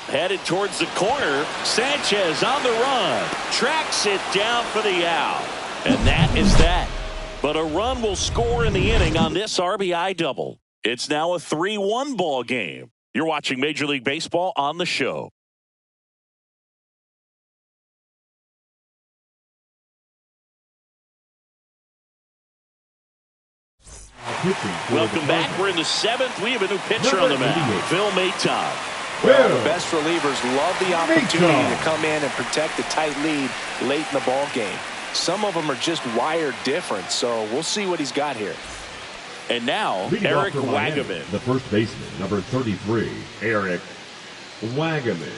Headed towards the corner. Sanchez on the run. Tracks it down for the out. And that is that. But a run will score in the inning on this RBI double. It's now a 3-1 ball game. You're watching Major League Baseball on the show. Welcome back. We're in the 7th. We have a new pitcher on the mound, Phil Maton. Well, the best relievers love the opportunity to come in and protect the tight lead late in the ball game. Some of them are just wired different, so we'll see what he's got here. And now, Eric Wagaman. The first baseman, number 33, Eric Wagaman.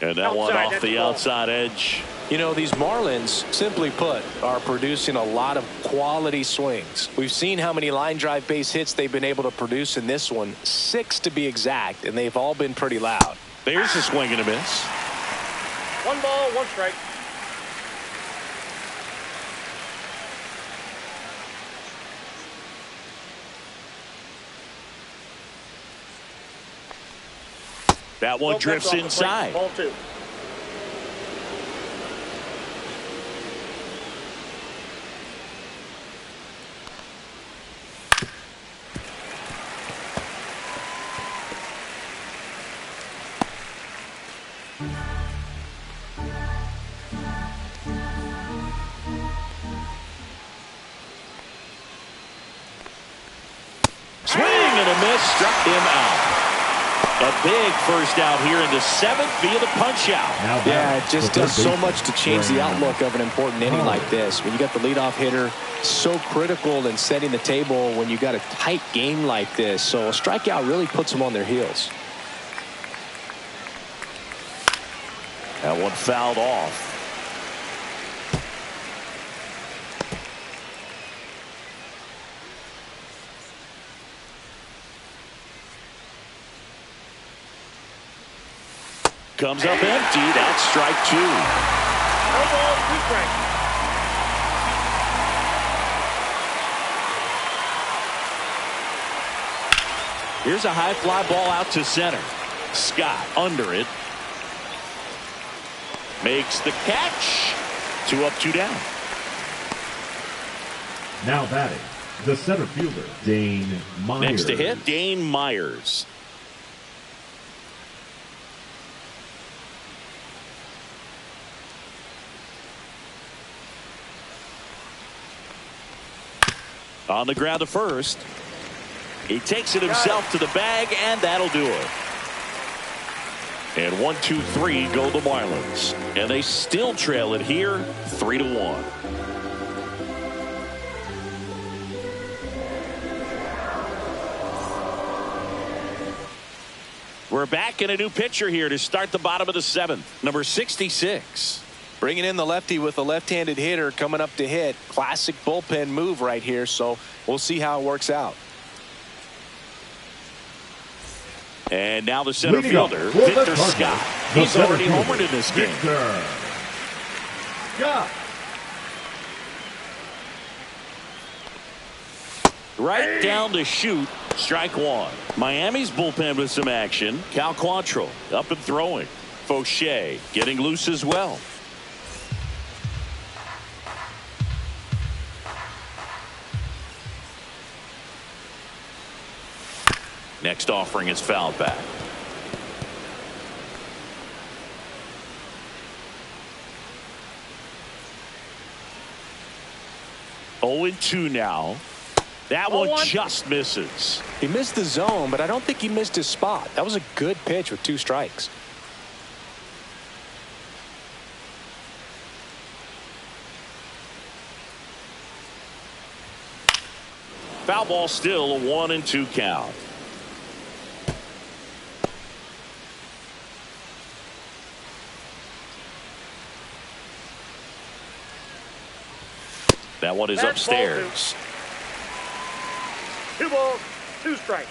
And that one off the outside edge. You know, these Marlins, simply put, are producing a lot of quality swings. We've seen how many line drive base hits they've been able to produce in this one, 6 to be exact, and they've all been pretty loud. There's a swing and a miss. 1 ball, 1 strike. That one drifts inside. Ball 2. and a miss struck him out. A big first out here in the 7th via the punch out. Yeah, it just does so much to change the outlook of an important inning like this. When you got the leadoff hitter, so critical in setting the table when you got a tight game like this. So a strikeout really puts them on their heels. That one fouled off. Comes up empty. That's strike 2. No ball, 2 strikes. Here's a high fly ball out to center. Scott under it. Makes the catch. 2 up, 2 down. Now batting, the center fielder, Dane Myers. Next to hit, Dane Myers. On the ground to first. He takes it himself to the bag, and that'll do it. And 1, 2, 3 go the Marlins. And they still trail it here 3-1. We're back in a new pitcher here to start the bottom of the 7th. Number 66. Bringing in the lefty with a left-handed hitter coming up to hit. Classic bullpen move right here, so we'll see how it works out. And now the center fielder, Victor Scott. He's already homered in this game. Scott. Right down the chute, strike 1. Miami's bullpen with some action. Cal Quantrill up and throwing. Fauché getting loose as well. Next offering is fouled back. Oh, 2 now. That one just misses. He missed the zone, but I don't think he missed his spot. That was a good pitch with 2 strikes. Foul ball, still a 1-2 count. That one is upstairs. 2 balls, 2 strikes.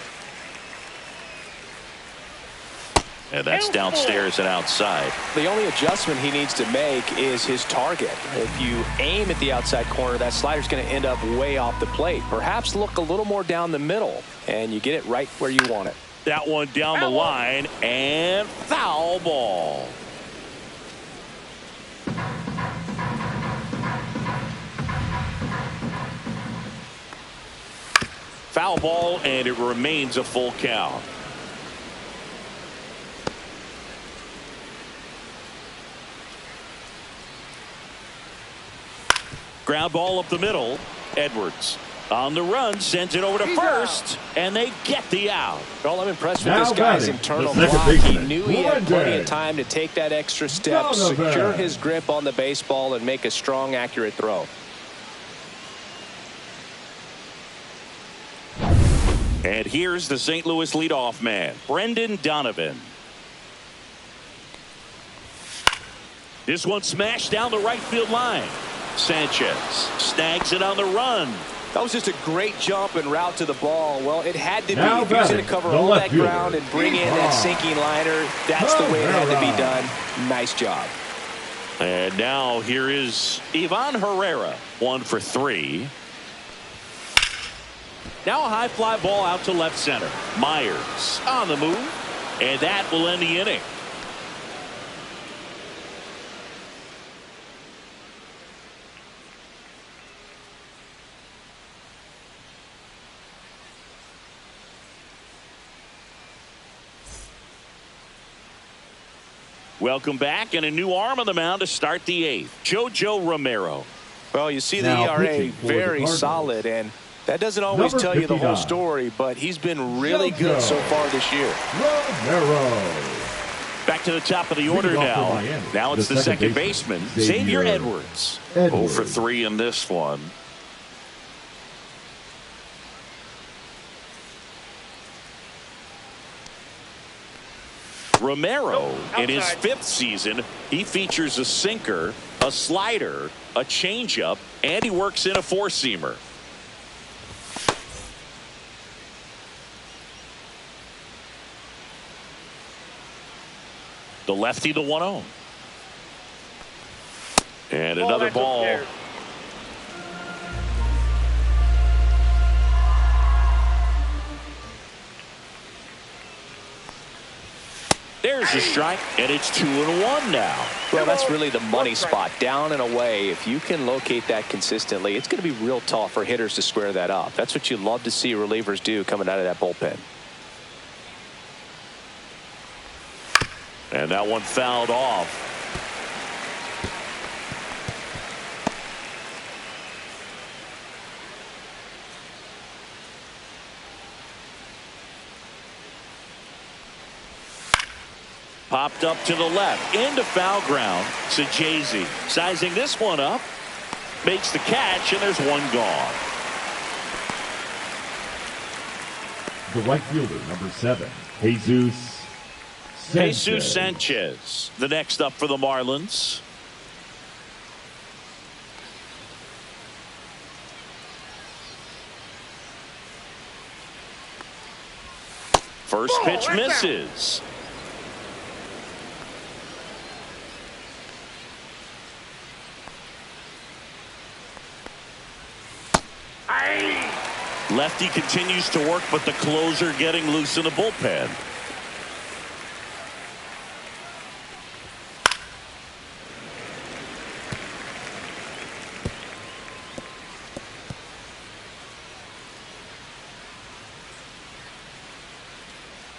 And that's downstairs and outside. The only adjustment he needs to make is his target. If you aim at the outside corner, that slider's going to end up way off the plate. Perhaps look a little more down the middle, and you get it right where you want it. That one down the line, and foul ball. Foul ball, and it remains a full count. Ground ball up the middle. Edwards on the run, sends it over to first, and they get the out. Well, I'm impressed with this guy's internal block. He knew he had plenty of time to take that extra step, secure his grip on the baseball, and make a strong, accurate throw. And here's the St. Louis leadoff man, Brendan Donovan. This one smashed down the right field line. Sanchez snags it on the run. That was just a great jump and route to the ball. Well, it had to be. If he was going to cover all that ground and bring in that sinking liner, that's the way it had to be done. Nice job. And now here is Ivan Herrera, 1 for 3. Now a high fly ball out to left center. Myers on the move, and that will end the inning. Welcome back, and a new arm on the mound to start the 8th. JoJo Romero. Well, you see the ERA very solid, and That doesn't always Number tell you the whole 59. story, but he's been really good so far this year. Romero. Back to the top of the order Leading off for now. Miami, Now it's the second baseman, Xavier Edwards. 0 for 3 in this one. Romero, in his 5th season, he features a sinker, a slider, a changeup, and he works in a four-seamer. The lefty, the 1-0. And another ball. There's a strike, and it's 2-1 now. Well, that's really the money spot, down and away. If you can locate that consistently, it's going to be real tough for hitters to square that up. That's what you love to see relievers do coming out of that bullpen. And that one fouled off. Popped up to the left, into foul ground. Sajazi sizing this one up, makes the catch, and there's one gone. The right fielder, number 7, Jesus Sanchez, the next up for the Marlins. First pitch misses. Lefty continues to work, but the closer getting loose in the bullpen.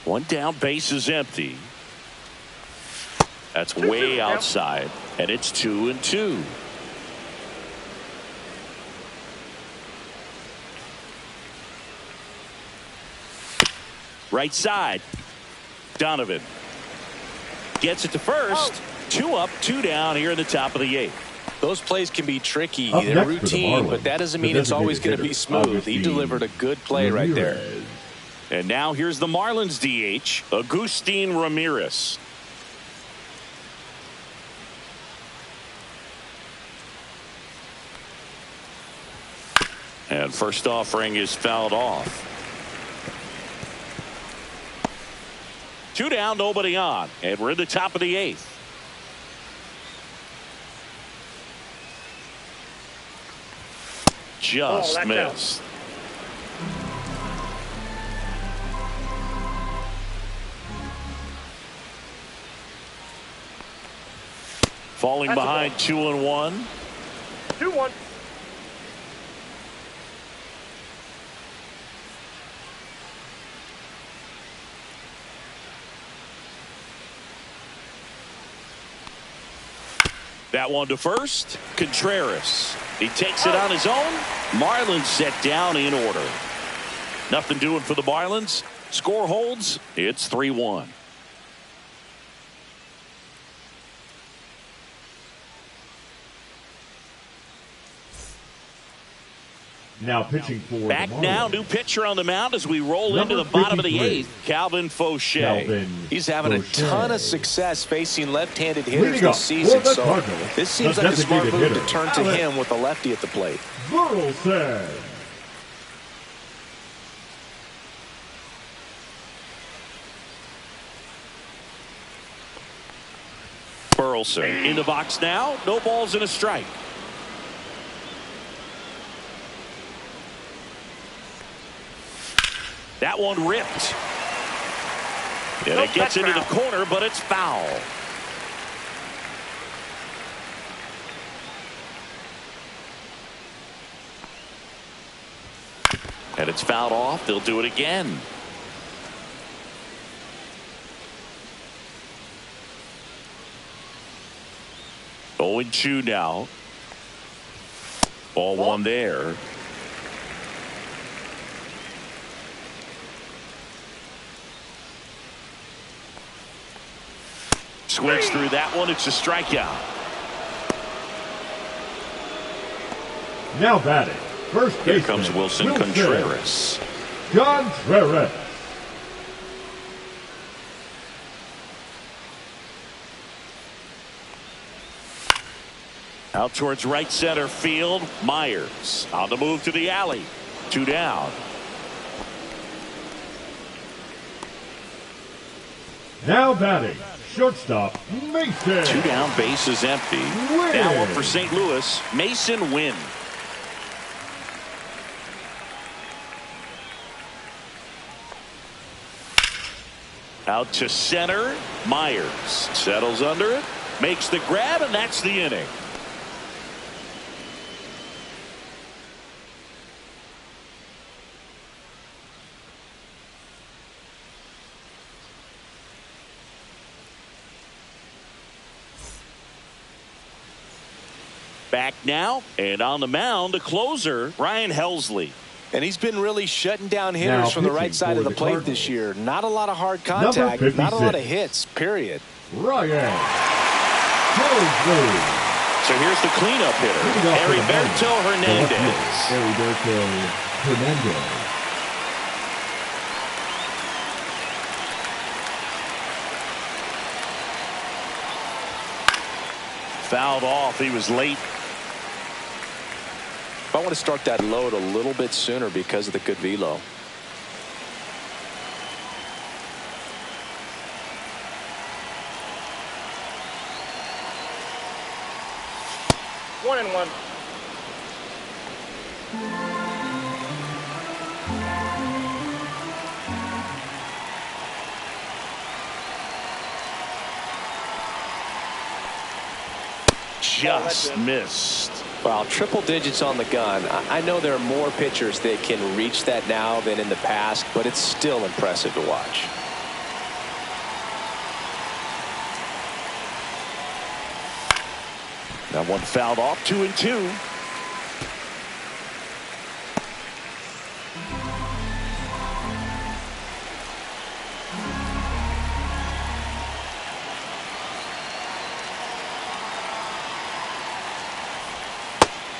One down, base is empty. That's way outside, and it's 2-2. Right side. Donovan gets it to first. 2 up, 2 down here in the top of the 8th. Those plays can be tricky. Up They're next for the routine, Marlins, but that doesn't the mean it's always going to be designated smooth. He Augustine delivered a good play right there. Ramirez. And now here's the Marlins DH, Agustin Ramirez. And first offering is fouled off. 2 down, nobody on, and we're in the top of the 8th. Just missed. Falling behind 2-1. 2-1. That one to first. Contreras. He takes it on his own. Marlins set down in order. Nothing doing for the Marlins. Score holds. It's 3-1. Now pitching for Back the Marlins. now, new pitcher on the mound as we roll Number into the bottom of the 53. 8th. Calvin Fauché. He's having a ton of success facing left-handed hitters Leading up this season, for the so Cardinals, this seems the like a smart designated move to hitter, turn to Alex him with a lefty at the plate. Burleson. Burleson in the box now. No balls and a strike. That one ripped. And it gets into the corner, but it's foul. And it's fouled off. They'll do it again. Oh, and 2 now. Ball 1 there. Swings through that one. It's a strikeout. Now batting, first baseman. Here comes Wilson Contreras. Contreras. Out towards right center field. Myers on the move to the alley. 2 down. Now batting, shortstop Mason. 2 down, base is empty. Now up for St. Louis. Mason Wynn. Out to center. Myers settles under it. Makes the grab, and that's the inning. Back now, and on the mound, the closer, Ryan Helsley. And he's been really shutting down hitters from the right side of the plate this year. Not a lot of hard contact, not a lot of hits, period. Ryan Helsley. So here's the cleanup hitter, Heriberto Hernandez. Heriberto Hernandez. Fouled off. He was late. I want to start that load a little bit sooner because of the good velo. One and one. Just missed. Wow, triple digits on the gun. I know there are more pitchers that can reach that now than in the past, but it's still impressive to watch. That one fouled off. 2-2.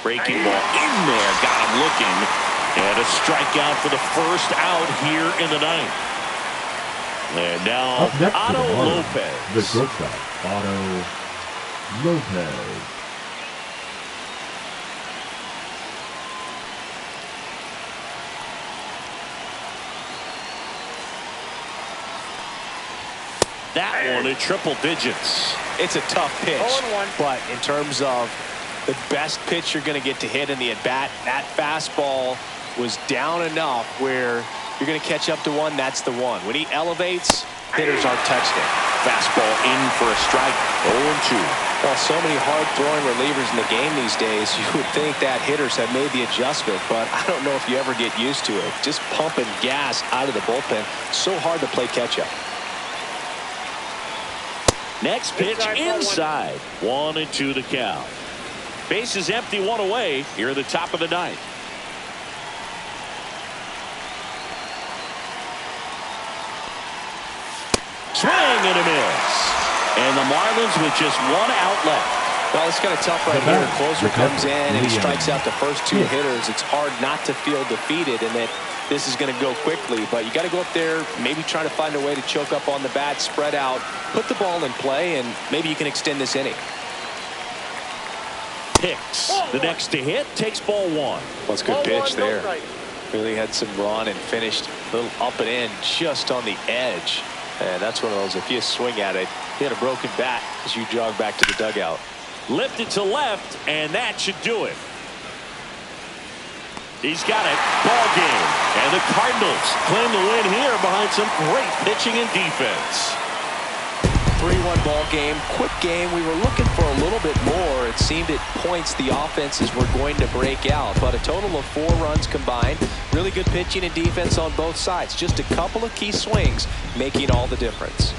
Breaking ball in there, got him looking, and a strikeout for the first out here in the ninth. And now Otto Lopez. The shortstop, Otto Lopez. That one at triple digits. It's a tough pitch, 0-1. but in terms of the best pitch you're going to get to hit in the at-bat, that fastball was down enough where you're going to catch up to one. That's the one. When he elevates, hitters aren't touching it. Fastball in for a strike. 0-2. Well, so many hard-throwing relievers in the game these days, you would think that hitters have made the adjustment, but I don't know if you ever get used to it. Just pumping gas out of the bullpen. So hard to play catch-up. Next pitch inside. 1-2 the count. Base is empty, one away here at the top of the ninth. Swing and a miss. And the Marlins with just one out left. Well, it's kind of tough right here. The closer comes in and he strikes out the first 2 hitters. It's hard not to feel defeated and that this is going to go quickly. But you got to go up there, maybe try to find a way to choke up on the bat, spread out, put the ball in play, and maybe you can extend this inning. Hicks, the next to hit, takes ball 1. Well, it's a good pitch there. Really had some run and finished a little up and in just on the edge. And that's one of those, if you swing at it, you had a broken bat as you jog back to the dugout. Lifted to left, and that should do it. He's got it. Ball game. And the Cardinals claim the win here behind some great pitching and defense. 3-1 ball game, quick game. We were looking for a little bit more. It seemed at points the offenses were going to break out, but a total of 4 runs combined. Really good pitching and defense on both sides. Just a couple of key swings making all the difference.